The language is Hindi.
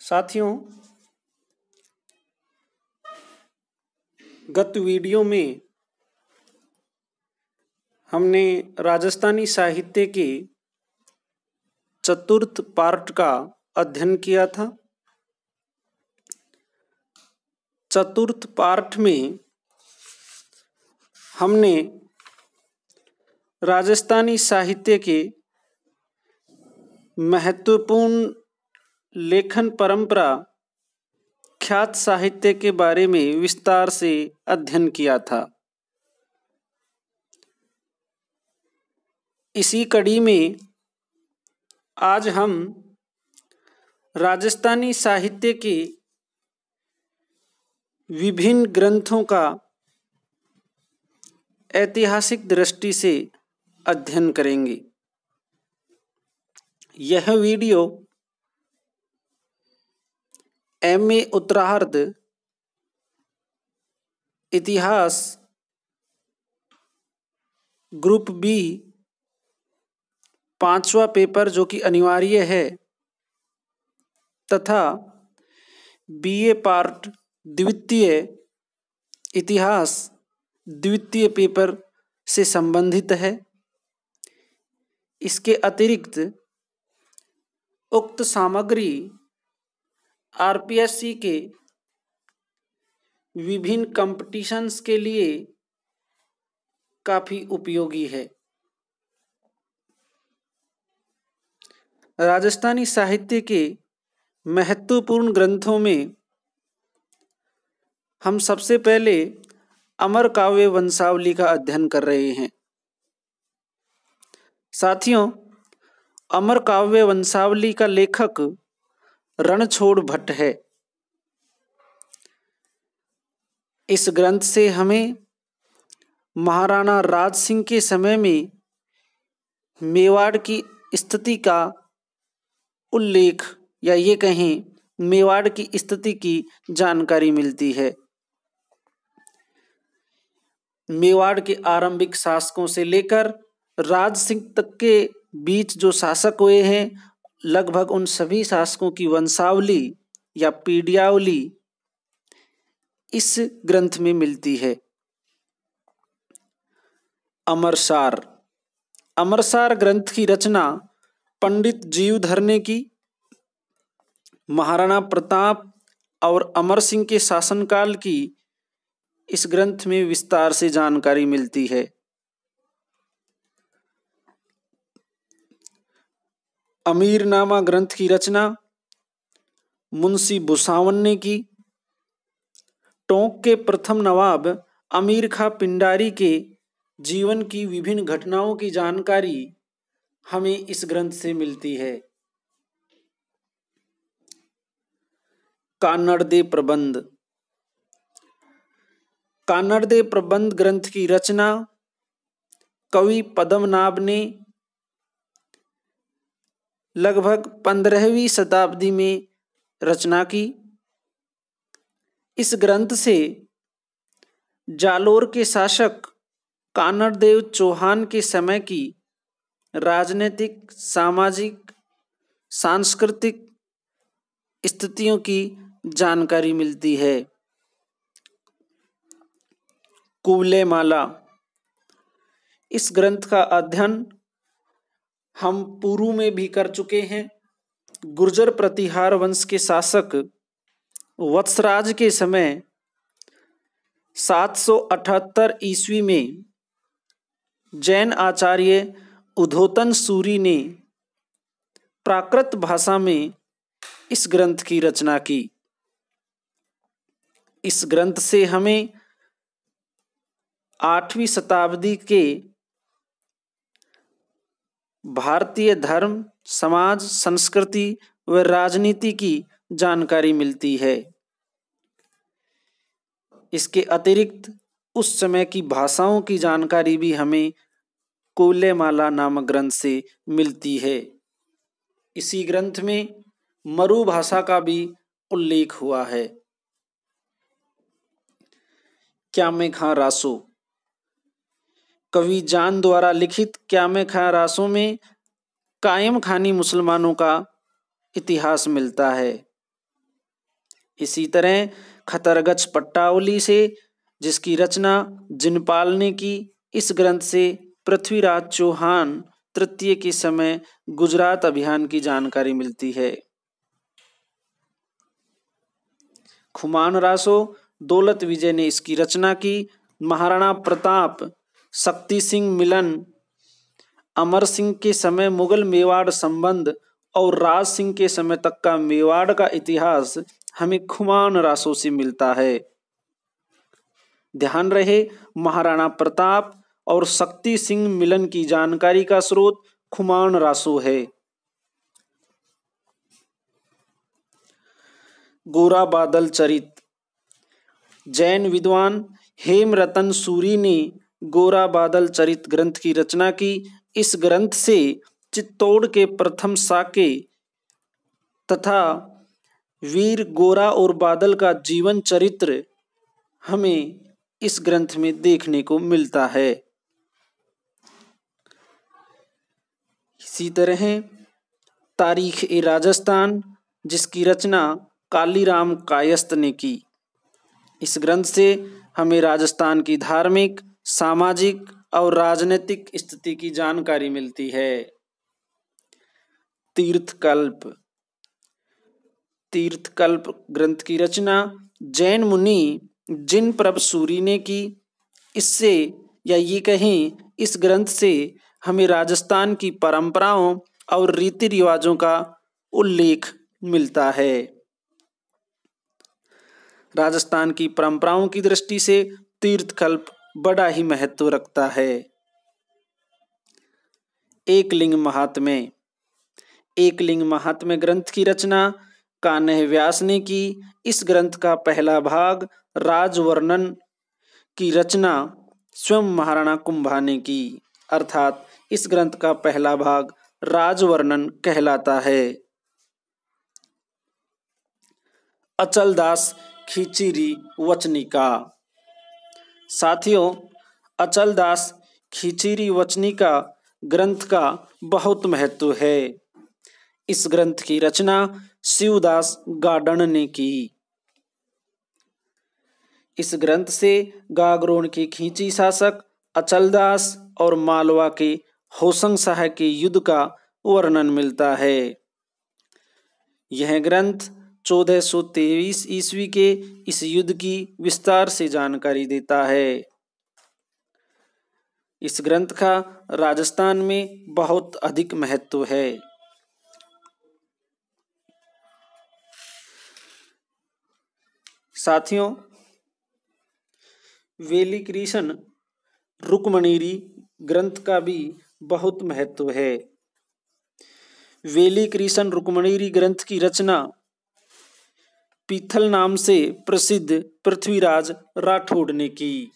साथियों, गत वीडियो में हमने राजस्थानी साहित्य के चतुर्थ पार्ट का अध्ययन किया था। चतुर्थ पार्ट में हमने राजस्थानी साहित्य के महत्वपूर्ण लेखन परंपरा ख्यात साहित्य के बारे में विस्तार से अध्ययन किया था। इसी कड़ी में आज हम राजस्थानी साहित्य के विभिन्न ग्रंथों का ऐतिहासिक दृष्टि से अध्ययन करेंगे। यह वीडियो MA उत्तरार्ध इतिहास ग्रुप B 5वां पेपर जो कि अनिवार्य है तथा BA पार्ट द्वितीय इतिहास द्वितीय पेपर से संबंधित है। इसके अतिरिक्त उक्त सामग्री RPSC के विभिन्न कंपटीशंस के लिए काफी उपयोगी है। राजस्थानी साहित्य के महत्वपूर्ण ग्रंथों में हम सबसे पहले अमर काव्य वंशावली का अध्ययन कर रहे हैं। साथियों, अमर काव्य वंशावली का लेखक रणछोड़ भट्ट है। इस ग्रंथ से हमें महाराणा राज सिंह के समय में मेवाड़ की स्थिति का उल्लेख या ये कहें मेवाड़ की स्थिति की जानकारी मिलती है। मेवाड़ के आरंभिक शासकों से लेकर राज सिंह तक के बीच जो शासक हुए हैं, लगभग उन सभी शासकों की वंशावली या पीढ़ियावली इस ग्रंथ में मिलती है। अमरसार अमरसार ग्रंथ की रचना पंडित जीवधर ने की। महाराणा प्रताप और अमर सिंह के शासनकाल की इस ग्रंथ में विस्तार से जानकारी मिलती है। अमीरनामा ग्रंथ की रचना मुंशी भुसावन ने की। टोंक के प्रथम नवाब अमीर खां पिंडारी के जीवन की विभिन्न घटनाओं की जानकारी हमें इस ग्रंथ से मिलती है। कान्नड़दे प्रबंध कान्नड़दे प्रबंध ग्रंथ की रचना कवि पद्मनाभ ने लगभग 15वीं शताब्दी में रचना की। इस ग्रंथ से जालोर के शासक कान्नड़देव चौहान के समय की राजनीतिक, सामाजिक, सांस्कृतिक स्थितियों की जानकारी मिलती है। कुवलयमाला इस ग्रंथ का अध्ययन हम पूर्व में भी कर चुके हैं। गुर्जर प्रतिहार वंश के शासक वत्सराज के समय 778 ईस्वी में जैन आचार्य उद्धोतन सूरी ने प्राकृत भाषा में इस ग्रंथ की रचना की। इस ग्रंथ से हमें 8वीं शताब्दी के भारतीय धर्म, समाज, संस्कृति व राजनीति की जानकारी मिलती है। इसके अतिरिक्त उस समय की भाषाओं की जानकारी भी हमें कुवलयमाला नामक ग्रंथ से मिलती है। इसी ग्रंथ में मरु भाषा का भी उल्लेख हुआ है। क्यामे खां रासो कवि जान द्वारा लिखित क्यामे खां रासो में कायम खानी मुसलमानों का इतिहास मिलता है। इसी तरह खतरगच पट्टावली से, जिसकी रचना जिनपाल ने की, इस ग्रंथ से पृथ्वीराज चौहान तृतीय के समय गुजरात अभियान की जानकारी मिलती है। खुमान रासो दौलत विजय ने इसकी रचना की। महाराणा प्रताप, शक्ति सिंह मिलन, अमर सिंह के समय मुगल मेवाड़ संबंध और राज सिंह के समय तक का मेवाड़ का इतिहास हमें खुमान रासो से मिलता है। ध्यान रहे, महाराणा प्रताप और शक्ति सिंह मिलन की जानकारी का स्रोत खुमान रासो है। गोरा बादल चरित, जैन विद्वान हेमरतन सूरी ने गोरा बादल चरित ग्रंथ की रचना की। इस ग्रंथ से चित्तौड़ के प्रथम साके तथा वीर गोरा और बादल का जीवन चरित्र हमें इस ग्रंथ में देखने को मिलता है। इसी तरह तारीख ए राजस्थान, जिसकी रचना कालीराम कायस्थ ने की। इस ग्रंथ से हमें राजस्थान की धार्मिक, सामाजिक और राजनीतिक स्थिति की जानकारी मिलती है। तीर्थकल्प, तीर्थकल्प ग्रंथ की रचना जैन मुनि जिनप्रभ सूरी ने की। इससे या ये कहें, इस ग्रंथ से हमें राजस्थान की परंपराओं और रीति रिवाजों का उल्लेख मिलता है। राजस्थान की परंपराओं की दृष्टि से तीर्थकल्प बड़ा ही महत्व रखता है। एकलिंग महात्म्य, एकलिंग महात्म्य ग्रंथ की रचना कान्ह व्यास ने की। इस ग्रंथ का पहला भाग राजवर्णन की रचना स्वयं महाराणा कुंभा ने की, अर्थात इस ग्रंथ का पहला भाग राजवर्णन कहलाता है। अचलदास खींचीरी वचनिका, साथियों, अचलदास खींचीरी वचनिका ग्रंथ का बहुत महत्व है। इस ग्रंथ की रचना शिवदास गार्डन ने की। इस ग्रंथ से गागरोन के खींची शासक अचलदास और मालवा के होसंग शाह के युद्ध का वर्णन मिलता है। यह ग्रंथ 1423 ईस्वी के इस युद्ध की विस्तार से जानकारी देता है। इस ग्रंथ का राजस्थान में बहुत अधिक महत्व है। साथियों, वेलिकृष्ण रुक्मणीरी ग्रंथ का भी बहुत महत्व है। वेलिकृष्ण रुक्मणीरी ग्रंथ की रचना पीथल नाम से प्रसिद्ध पृथ्वीराज राठौड़ ने की।